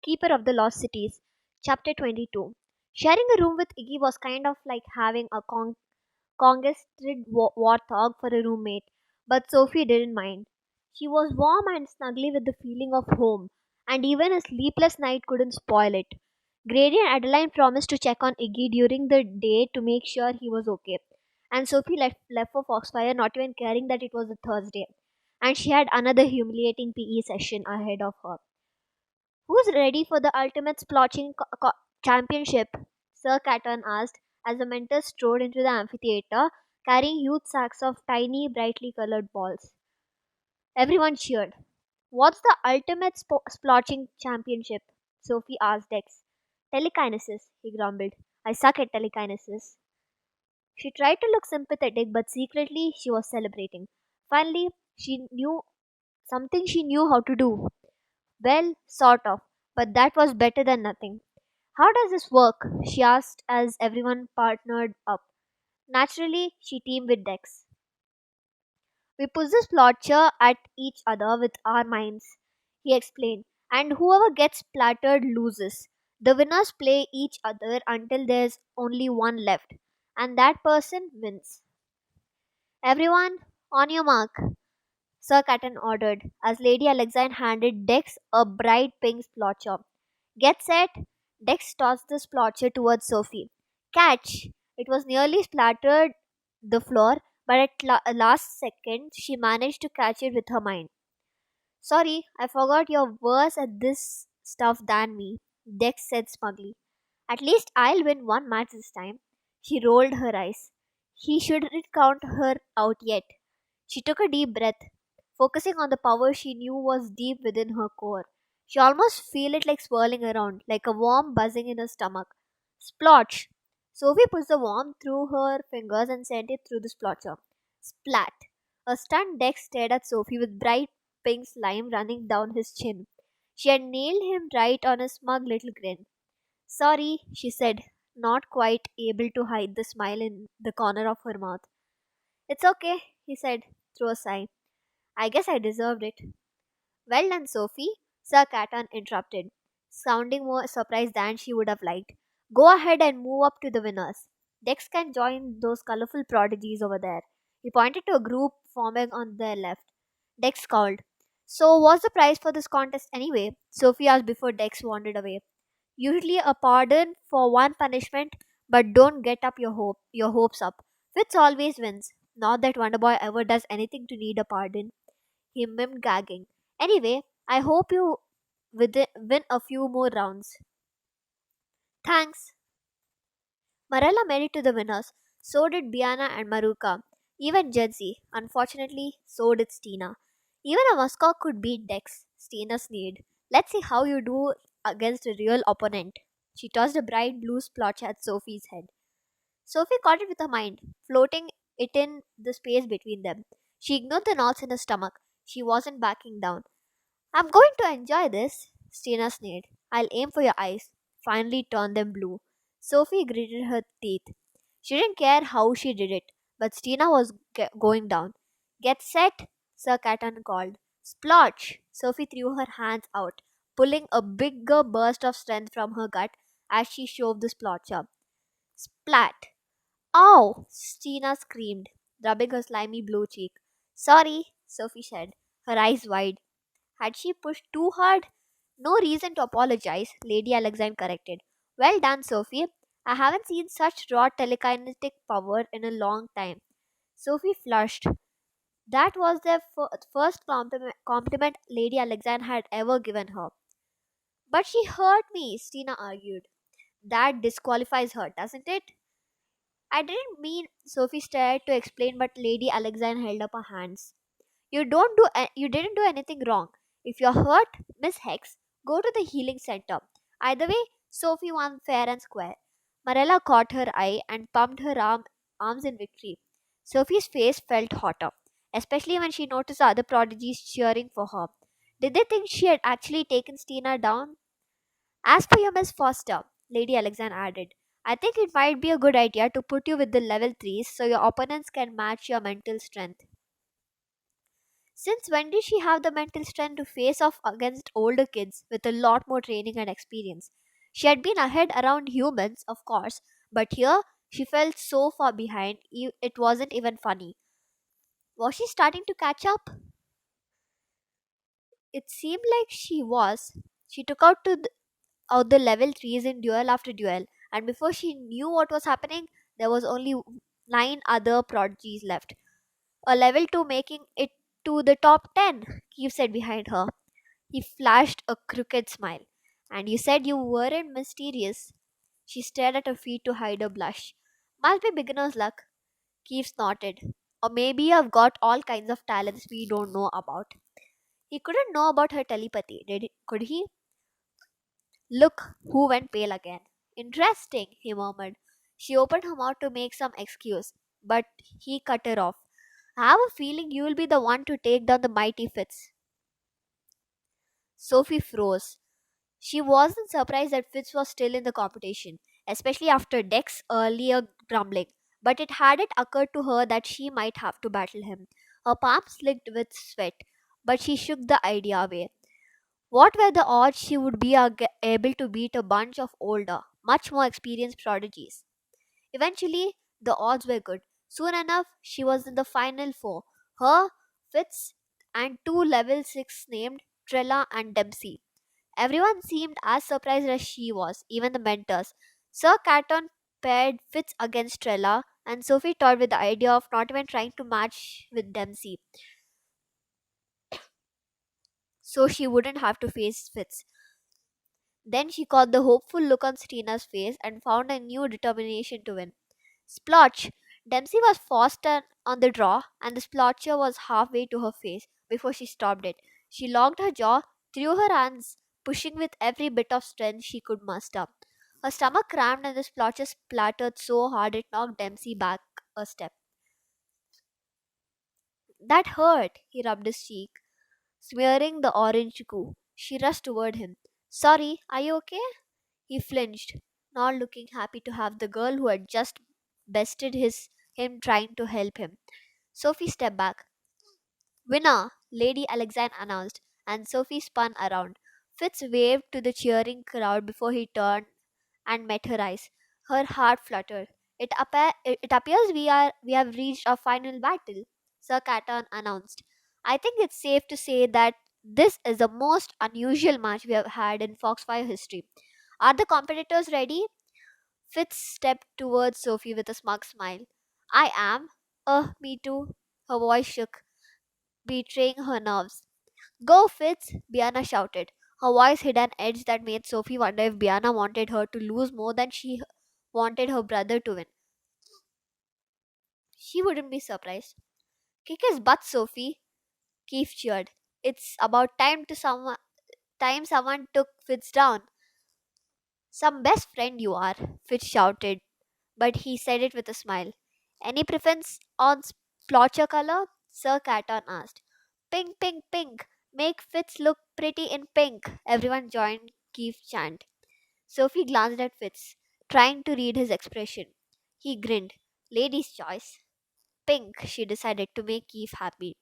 Keeper of the Lost Cities, Chapter 22. Sharing a room with Iggy was kind of like having a congested warthog for a roommate, but Sophie didn't mind. She was warm and snuggly with the feeling of home, and even a sleepless night couldn't spoil it. Grady and Adeline promised to check on Iggy during the day to make sure he was okay, and Sophie left for Foxfire not even caring that it was a Thursday, and she had another humiliating PE session ahead of her. Who's ready for the ultimate splotching championship? Sir Caton asked as the mentors strode into the amphitheater carrying huge sacks of tiny, brightly colored balls. Everyone cheered. What's the ultimate splotching championship? Sophie asked Dex. Telekinesis, he grumbled. I suck at telekinesis. She tried to look sympathetic, but secretly she was celebrating. Finally, she knew something she knew how to do. Well, sort of, but that was better than nothing. How does this work? She asked as everyone partnered up. Naturally, she teamed with Dex. We push this splotcher at each other with our minds, he explained, and whoever gets splattered loses. The winners play each other until there's only one left, and that person wins. Everyone, on your mark, Sir Catton ordered, as Lady Alexine handed Dex a bright pink splotcher. Get set! Dex tossed the splotcher towards Sophie. Catch! It was nearly splattered the floor, but at last second she managed to catch it with her mind. Sorry, I forgot you're worse at this stuff than me, Dex said smugly. At least I'll win one match this time. She rolled her eyes. He shouldn't count her out yet. She took a deep breath, focusing on the power she knew was deep within her core. She almost feel it like swirling around, like a worm buzzing in her stomach. Splotch! Sophie pushed the worm through her fingers and sent it through the splotcher. Splat! A stunned Dex stared at Sophie with bright pink slime running down his chin. She had nailed him right on a smug little grin. Sorry, she said, not quite able to hide the smile in the corner of her mouth. It's okay, he said through a sigh. I guess I deserved it. Well done, Sophie, Sir Caton interrupted, sounding more surprised than she would have liked. Go ahead and move up to the winners. Dex can join those colorful prodigies over there. He pointed to a group forming on their left. Dex called. So, what's the prize for this contest anyway? Sophie asked before Dex wandered away. Usually a pardon for one punishment, but don't get up your hopes up. Fitz always wins. Not that Wonderboy ever does anything to need a pardon. He mimicked gagging. Anyway, I hope you win a few more rounds. Thanks. Marella made it to the winners. So did Biana and Maruka. Even Jedzi. Unfortunately, so did Stina. Even a Muskok could beat Dex. Stina sneered. Let's see how you do against a real opponent. She tossed a bright blue splotch at Sophie's head. Sophie caught it with her mind, floating it in the space between them. She ignored the knots in her stomach. She wasn't backing down. I'm going to enjoy this, Stina sneered. I'll aim for your eyes. Finally turn them blue. Sophie gritted her teeth. She didn't care how she did it, but Stina was going down. Get set, Sir Catan called. Splotch! Sophie threw her hands out, pulling a bigger burst of strength from her gut as she shoved the splotch up. Splat! Ow! Stina screamed, rubbing her slimy blue cheek. Sorry, Sophie said, her eyes wide. Had she pushed too hard? No reason to apologize, Lady Alexine corrected. Well done, Sophie. I haven't seen such raw telekinetic power in a long time. Sophie flushed. That was the first compliment Lady Alexine had ever given her. But she hurt me, Stina argued. That disqualifies her, doesn't it? I didn't mean, Sophie started to explain, but Lady Alexine held up her hands. You didn't do anything wrong. If you're hurt, Miss Hex, go to the healing center. Either way, Sophie won fair and square. Marella caught her eye and pumped her arms in victory. Sophie's face felt hotter, especially when she noticed the other prodigies cheering for her. Did they think she had actually taken Stina down? As for you, Miss Foster, Lady Alexandra added, I think it might be a good idea to put you with the level 3s so your opponents can match your mental strength. Since when did she have the mental strength to face off against older kids with a lot more training and experience? She had been ahead around humans, of course, but here she felt so far behind, it wasn't even funny. Was she starting to catch up? It seemed like she was. She took out the level 3s in duel after duel, and before she knew what was happening, there was only 9 other prodigies left. A level 2 making it to the top 10, Keith said behind her. He flashed a crooked smile. And you said you weren't mysterious. She stared at her feet to hide a blush. Must be beginner's luck. Keith snorted. Or maybe you've got all kinds of talents we don't know about. He couldn't know about her telepathy, could he? Look, who went pale again. Interesting, he murmured. She opened her mouth to make some excuse, but he cut her off. I have a feeling you will be the one to take down the mighty Fitz. Sophie froze. She wasn't surprised that Fitz was still in the competition, especially after Dex's earlier grumbling, but it hadn't occurred to her that she might have to battle him. Her palms slicked with sweat, but she shook the idea away. What were the odds she would be able to beat a bunch of older, much more experienced prodigies? Eventually, the odds were good. Soon enough, she was in the final four. Her, Fitz, and two level 6 named Trella and Dempsey. Everyone seemed as surprised as she was, even the mentors. Sir Caton paired Fitz against Trella, and Sophie toyed with the idea of not even trying to match with Dempsey, so she wouldn't have to face Fitz. Then she caught the hopeful look on Stina's face and found a new determination to win. Splotch! Dempsey was faster on the draw, and the splotcher was halfway to her face before she stopped it. She locked her jaw, threw her hands, pushing with every bit of strength she could muster. Her stomach cramped and the splotcher splattered so hard it knocked Dempsey back a step. That hurt, he rubbed his cheek, smearing the orange goo. She rushed toward him. Sorry, are you okay? He flinched, not looking happy to have the girl who had just bested him trying to help him. Sophie stepped back. Winner, Lady Alexandre announced, and Sophie spun around. Fitz waved to the cheering crowd before he turned and met her eyes. Her heart fluttered. It appears we have reached our final battle, Sir Caton announced. I think it's safe to say that this is the most unusual match we have had in Foxfire history. Are the competitors ready? Fitz stepped towards Sophie with a smug smile. I am. Me too. Her voice shook, betraying her nerves. Go, Fitz! Biana shouted. Her voice hid an edge that made Sophie wonder if Biana wanted her to lose more than she wanted her brother to win. She wouldn't be surprised. Kick his butt, Sophie! Keith cheered. It's about time someone took Fitz down. Some best friend you are, Fitz shouted, but he said it with a smile. Any preference on splotcher color? Sir Caton asked. Pink, pink, pink. Make Fitz look pretty in pink. Everyone joined Keith's chant. Sophie glanced at Fitz, trying to read his expression. He grinned. Lady's choice. Pink, she decided to make Keith happy.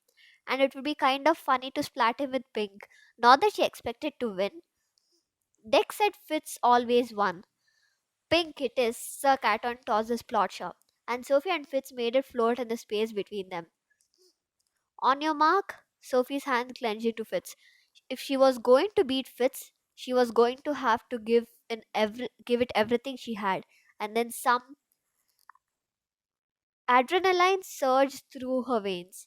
And it would be kind of funny to splat him with pink. Not that she expected to win. Dex said Fitz always won. Pink it is, Sir Caton tossed his plotshop, and Sophie and Fitz made it float in the space between them. On your mark, Sophie's hand clenched into Fitz. If she was going to beat Fitz, she was going to have to give it everything she had, and then some. Adrenaline surged through her veins.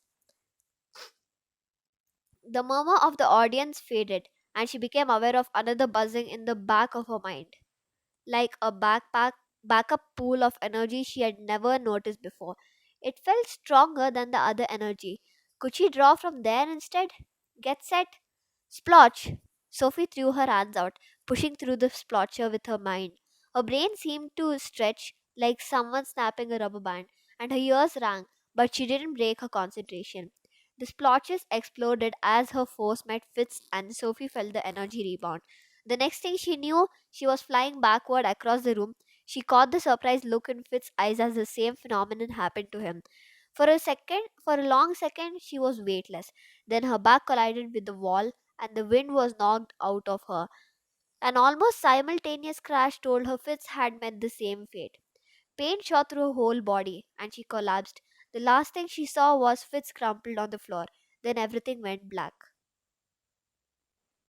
The murmur of the audience faded, and she became aware of another buzzing in the back of her mind, like a backup pool of energy she had never noticed before. It felt stronger than the other energy. Could she draw from there instead? Get set. Splotch! Sophie threw her hands out, pushing through the splotcher with her mind. Her brain seemed to stretch like someone snapping a rubber band, and her ears rang, but she didn't break her concentration. The splotches exploded as her force met Fitz, and Sophie felt the energy rebound. The next thing she knew, she was flying backward across the room. She caught the surprised look in Fitz's eyes as the same phenomenon happened to him. For a long second, she was weightless. Then her back collided with the wall, and the wind was knocked out of her. An almost simultaneous crash told her Fitz had met the same fate. Pain shot through her whole body, and she collapsed. The last thing she saw was Fitz crumpled on the floor. Then everything went black.